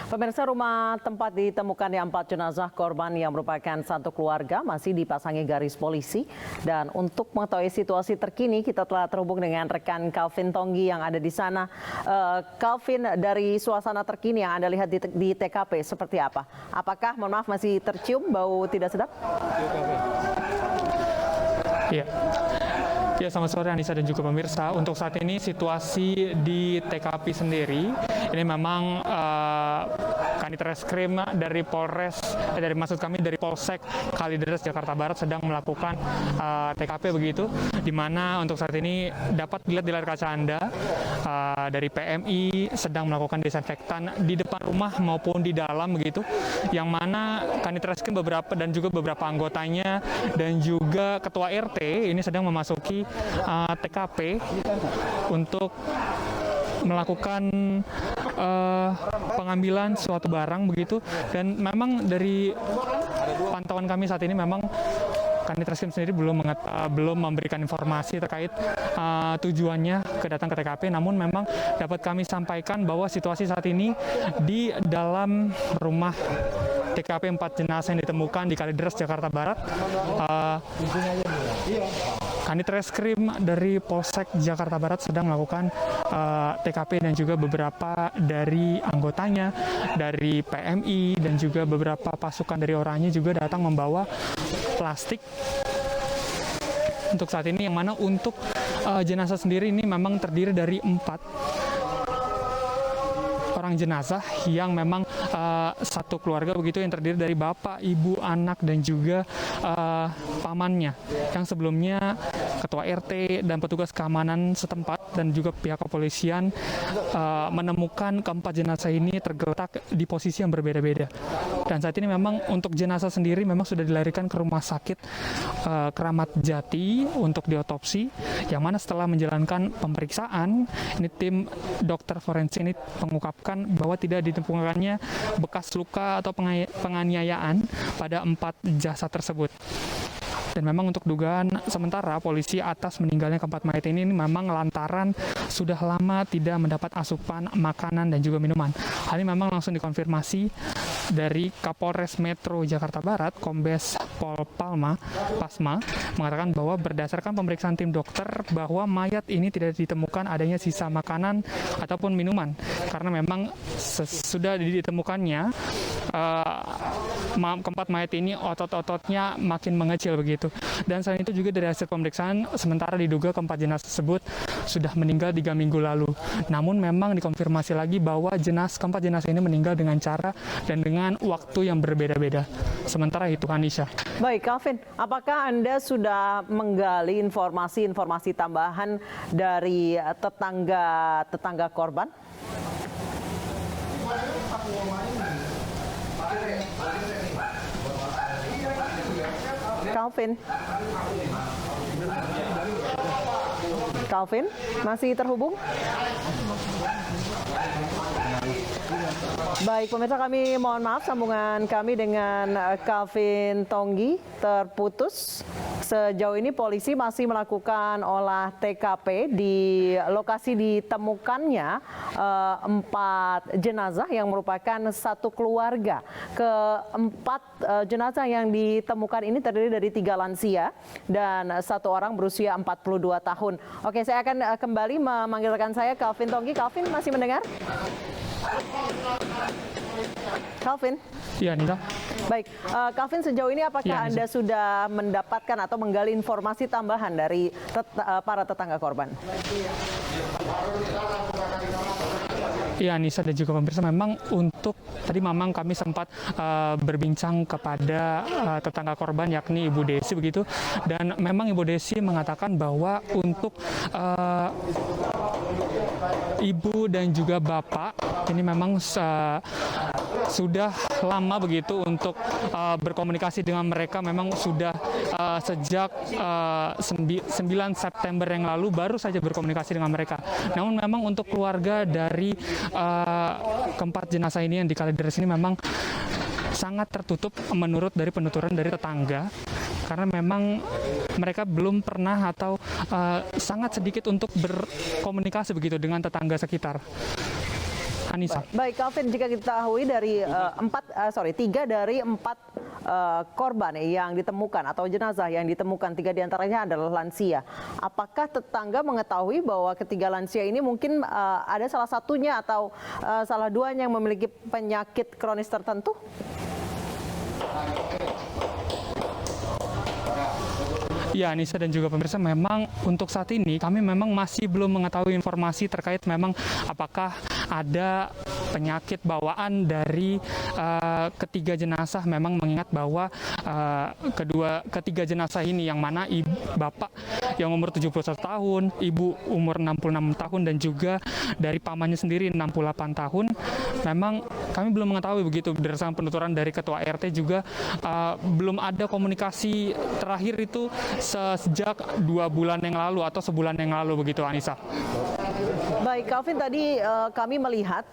Pemirsa, rumah tempat ditemukannya 4 jenazah korban yang merupakan satu keluarga masih dipasangi garis polisi. Dan untuk mengetahui situasi terkini, kita telah terhubung dengan rekan Calvin Tonggi yang ada di sana. Calvin, dari suasana terkini yang Anda lihat di TKP seperti apa? Apakah, mohon maaf, masih tercium bau tidak sedap? Iya. Ya, selamat sore Anissa dan juga pemirsa. Untuk saat ini situasi di TKP sendiri, ini memang Kanit Reskrim dari dari Polsek Kalideres Jakarta Barat sedang melakukan TKP begitu, di mana untuk saat ini dapat dilihat di layar kaca Anda dari PMI sedang melakukan desinfektan di depan rumah maupun di dalam begitu, yang mana Kanit Reskrim dan juga beberapa anggotanya dan juga Ketua RT ini sedang memasuki TKP untuk melakukan pengambilan suatu barang begitu. Dan memang dari pantauan kami saat ini memang Kanit Reskrim sendiri belum memberikan informasi terkait tujuannya kedatang ke TKP. Namun memang dapat kami sampaikan bahwa situasi saat ini di dalam rumah TKP 4 jenazah yang ditemukan di Kalideres Jakarta Barat, Kanit Reskrim dari Polsek Jakarta Barat sedang melakukan TKP dan juga beberapa dari anggotanya dari PMI dan juga beberapa pasukan dari orangnya juga datang membawa plastik untuk saat ini, yang mana untuk jenazah sendiri ini memang terdiri dari 4 orang jenazah yang memang satu keluarga begitu, yang terdiri dari bapak, ibu, anak dan juga pamannya, yang sebelumnya Ketua RT dan petugas keamanan setempat dan juga pihak kepolisian menemukan keempat jenazah ini tergeletak di posisi yang berbeda-beda. Dan saat ini memang untuk jenazah sendiri memang sudah dilarikan ke Rumah Sakit Keramat Jati untuk diotopsi, yang mana setelah menjalankan pemeriksaan, ini tim dokter forensik ini mengungkapkan bahwa tidak ditemukannya bekas luka atau penganiayaan pada 4 jasad tersebut. Dan memang untuk dugaan sementara polisi atas meninggalnya keempat mayat ini memang lantaran sudah lama tidak mendapat asupan makanan dan juga minuman. Hal ini memang langsung dikonfirmasi dari Kapolres Metro Jakarta Barat, Kombes Pol Pasma, mengatakan bahwa berdasarkan pemeriksaan tim dokter bahwa mayat ini tidak ditemukan adanya sisa makanan ataupun minuman, karena memang sudah ditemukannya keempat mayat ini otot-ototnya makin mengecil begitu. Dan selain itu juga dari hasil pemeriksaan sementara diduga keempat jenazah tersebut sudah meninggal 3 minggu lalu. Namun memang dikonfirmasi lagi bahwa keempat jenazah ini meninggal dengan cara dan dengan waktu yang berbeda-beda. Sementara itu, Anisha. Baik, Calvin, apakah Anda sudah menggali informasi tambahan dari tetangga korban? Calvin, masih terhubung? Baik, pemirsa, kami mohon maaf sambungan kami dengan Calvin Tonggi terputus. Sejauh ini polisi masih melakukan olah TKP di lokasi ditemukannya 4 jenazah yang merupakan satu keluarga. Keempat jenazah yang ditemukan ini terdiri dari 3 lansia dan 1 orang berusia 42 tahun. Oke, saya akan kembali memanggil rekan saya Calvin Tonggi. Calvin, masih mendengar? Calvin? Iya, Nita. Baik, Calvin, sejauh ini apakah Anda sudah mendapatkan atau menggali informasi tambahan dari para tetangga korban? Iya, Anissa dan juga pemirsa, memang untuk tadi memang kami sempat berbincang kepada tetangga korban yakni Ibu Desi begitu, dan memang Ibu Desi mengatakan bahwa untuk ibu dan juga bapak ini memang sudah lama begitu untuk berkomunikasi dengan mereka, memang sudah sejak 9 September yang lalu baru saja berkomunikasi dengan mereka. Namun memang untuk keluarga dari keempat jenazah ini yang di Kalideres ini memang sangat tertutup menurut dari penuturan dari tetangga, karena memang mereka belum pernah atau sangat sedikit untuk berkomunikasi begitu dengan tetangga sekitar. Anissa. Baik, Calvin, jika kita ketahui dari tiga dari empat korban yang ditemukan atau jenazah yang ditemukan, 3 diantaranya adalah lansia. Apakah tetangga mengetahui bahwa ketiga lansia ini mungkin ada salah satunya atau salah duanya yang memiliki penyakit kronis tertentu? Ya, Anissa dan juga pemirsa, memang untuk saat ini kami memang masih belum mengetahui informasi terkait memang apakah ada penyakit bawaan dari ketiga jenazah. Memang mengingat bahwa ketiga jenazah ini yang mana bapak yang umur 71 tahun, ibu umur 66 tahun dan juga dari pamannya sendiri 68 tahun. Memang kami belum mengetahui begitu, berdasarkan penuturan dari ketua RT juga belum ada komunikasi terakhir itu sejak 2 bulan yang lalu atau sebulan yang lalu begitu, Anissa. Baik, Calvin, tadi kami melihat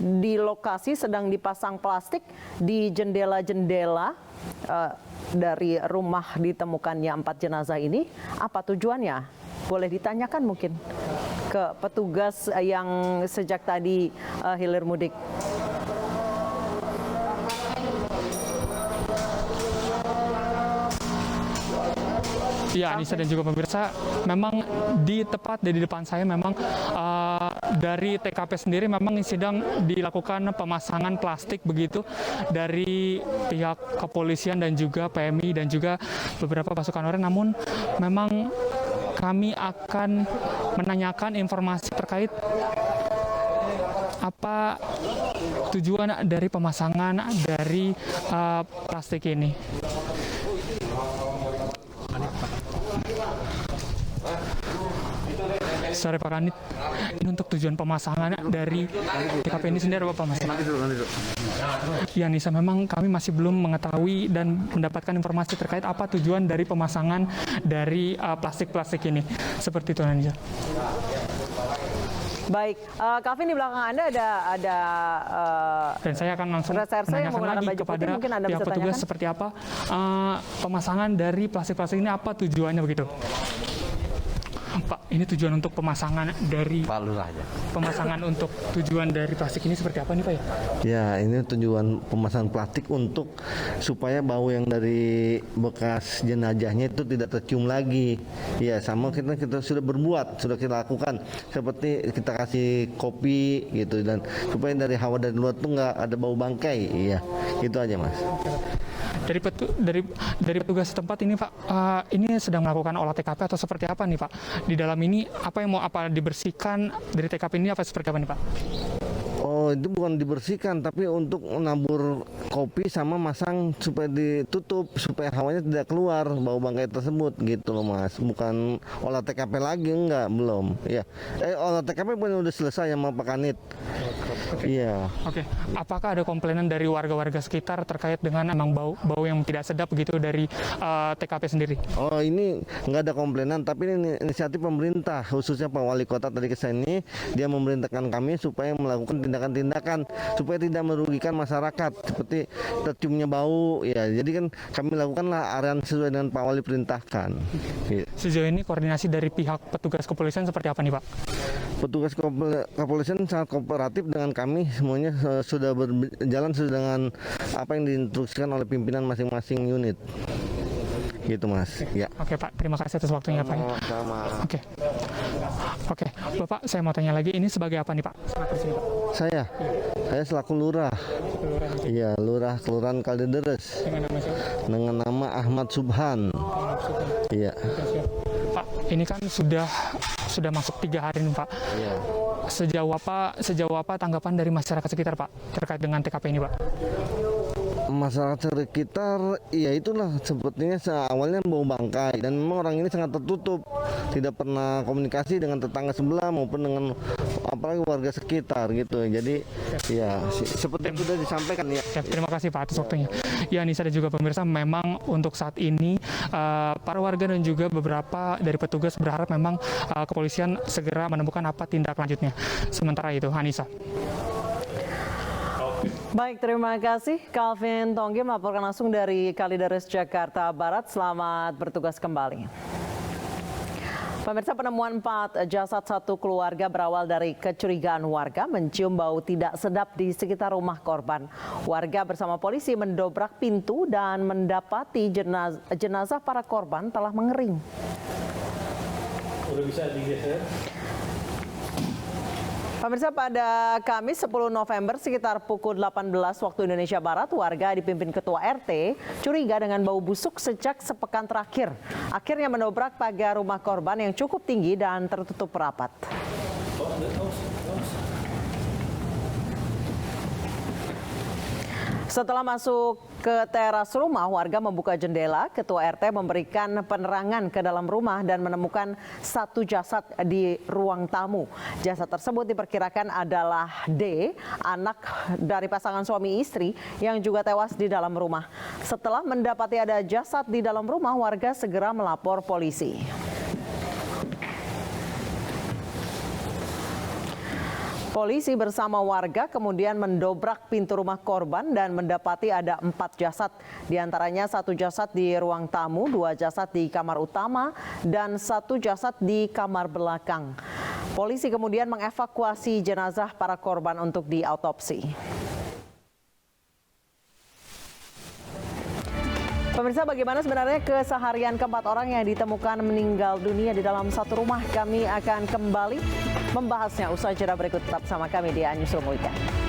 di lokasi sedang dipasang plastik di jendela-jendela dari rumah ditemukannya 4 jenazah ini. Apa tujuannya? Boleh ditanyakan mungkin ke petugas yang sejak tadi hilir mudik. Ya, Anissa dan juga pemirsa, memang tepat di depan saya memang dari TKP sendiri memang sedang dilakukan pemasangan plastik begitu dari pihak kepolisian dan juga PMI dan juga beberapa pasukan oranye. Namun memang kami akan menanyakan informasi terkait apa tujuan dari pemasangan dari plastik ini. Sorry Pak Kanit, ini untuk tujuan pemasangan dari TKP ini sendiri apa Mas? Ya, Nisa, memang kami masih belum mengetahui dan mendapatkan informasi terkait apa tujuan dari pemasangan dari plastik-plastik ini. Seperti itu, Nisa. Baik, Calvin, di belakang Anda ada dan saya akan langsung menanyakan lagi kepada pihak petugas seperti apa pemasangan dari plastik-plastik ini, apa tujuannya begitu. Pak, ini tujuan untuk pemasangan dari Pak Lurah aja. Pemasangan untuk tujuan dari plastik ini seperti apa nih Pak ya? Ya, ini tujuan pemasangan plastik untuk supaya bau yang dari bekas jenazahnya itu tidak tercium lagi. Ya, sama kita sudah berbuat, sudah kita lakukan seperti kita kasih kopi gitu, dan supaya dari hawa dari luar tuh nggak ada bau bangkai. Iya, itu aja Mas. Dari petugas setempat ini Pak, ini sedang melakukan olah TKP atau seperti apa nih Pak? Di dalam ini apa yang mau dibersihkan dari TKP ini, apa seperti apa nih Pak? Oh, itu bukan dibersihkan, tapi untuk menabur kopi sama masang supaya ditutup, supaya hawanya tidak keluar bau bangkai tersebut gitu loh Mas. Bukan olah TKP lagi, enggak, belum. Ya, olah TKP pun udah selesai sama Pak Kanit. Iya. Oke. Apakah ada komplainan dari warga-warga sekitar terkait dengan emang bau yang tidak sedap begitu dari TKP sendiri? Oh, ini nggak ada komplainan, tapi ini inisiatif pemerintah, khususnya Pak Wali Kota tadi kesini, dia memerintahkan kami supaya melakukan tindakan-tindakan supaya tidak merugikan masyarakat seperti terciumnya bau. Ya, jadi kan kami lakukanlah arahan sesuai dengan Pak Wali perintahkan. Gitu. Sejauh ini koordinasi dari pihak petugas kepolisian seperti apa nih Pak? Petugas kepolisian sangat kooperatif dengan kami, semuanya sudah berjalan sesuai dengan apa yang diinstruksikan oleh pimpinan masing-masing unit. Gitu Mas. Ya. Oke Pak, terima kasih atas waktunya Pak. Sama. Oke, Bapak, saya mau tanya lagi, ini sebagai apa nih Pak? Saya selaku lurah. Iya, lurah Kelurahan Kalideres. Dengan nama Ahmad Subhan. Iya. Pak, ini kan sudah masuk 3 hari nih Pak. Iya. Sejauh apa tanggapan dari masyarakat sekitar Pak terkait dengan TKP ini Pak? Masyarakat sekitar, ya itulah sepertinya awalnya bau bangkai, dan memang orang ini sangat tertutup, tidak pernah komunikasi dengan tetangga sebelah maupun dengan apalagi warga sekitar gitu. Jadi ya seperti yang sudah disampaikan ya. Terima kasih Pak atas waktunya. Ya, Nisa dan juga pemirsa, memang untuk saat ini para warga dan juga beberapa dari petugas berharap memang kepolisian segera menemukan apa tindak lanjutnya. Sementara itu, Anissa. Baik, terima kasih Calvin Tonggi melaporkan langsung dari Kalideres, Jakarta Barat. Selamat bertugas kembali. Pemirsa, penemuan 4 jasad satu keluarga berawal dari kecurigaan warga mencium bau tidak sedap di sekitar rumah korban. Warga bersama polisi mendobrak pintu dan mendapati jenazah para korban telah mengering. Udah bisa digeser. Pemirsa, pada Kamis 10 November sekitar pukul 18 waktu Indonesia Barat, warga dipimpin Ketua RT curiga dengan bau busuk sejak sepekan terakhir. Akhirnya mendobrak pagar rumah korban yang cukup tinggi dan tertutup rapat. Setelah masuk ke teras rumah, warga membuka jendela. Ketua RT memberikan penerangan ke dalam rumah dan menemukan satu jasad di ruang tamu. Jasad tersebut diperkirakan adalah D, anak dari pasangan suami istri yang juga tewas di dalam rumah. Setelah mendapati ada jasad di dalam rumah, warga segera melapor polisi. Polisi bersama warga kemudian mendobrak pintu rumah korban dan mendapati ada 4 jasad. Di antaranya 1 jasad di ruang tamu, 2 jasad di kamar utama, dan 1 jasad di kamar belakang. Polisi kemudian mengevakuasi jenazah para korban untuk diautopsi. Pemirsa, bagaimana sebenarnya keseharian keempat orang yang ditemukan meninggal dunia di dalam satu rumah? Kami akan kembali membahasnya usai jeda berikut. Tetap sama kami di Newsroom Weekend.